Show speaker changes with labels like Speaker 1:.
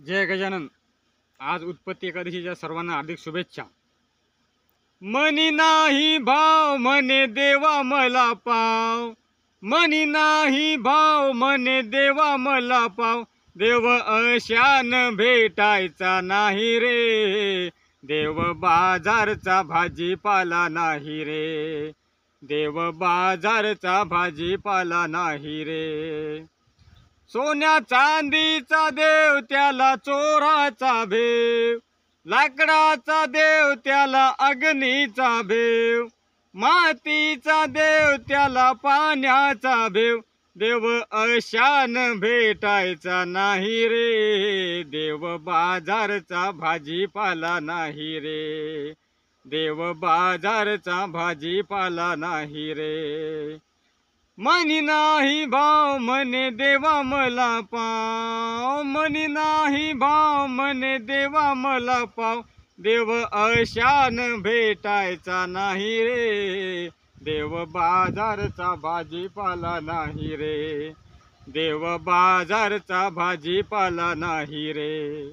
Speaker 1: जय गजानन. आज उत्पत्ती एकादशीच्या सर्वांना हार्दिक शुभेच्छा. मनी नाही भाव म्हणे देवा मला पाव, मनी नाही भाव म्हणे देवा मला पाव. देव अशान भेटायचा नाही रे, देव बाजारचा भाजीपाला नाही रे, देव बाजारचा भाजीपाला नाही रे. सोन्या चांदीचा देव त्याला चोराचा भेव, लाकडाचा देव त्याला अग्नीचा भेव, मातीचा देव त्याला पाण्याचा भेव. देव अशान भेटायचा नाही रे, देव बाजारचा भाजीपाला नाही रे, देव बाजारचा भाजीपाला नाही रे. मनी नाही भाव म्हणे देवा मला पाव, मनी नाही भाव म्हणे देवा मला पाव. देव अशान भेटायचा नाही रे, देव बाजारचा भाजीपाला नाही रे, देव बाजारचा भाजीपाला नाही रे.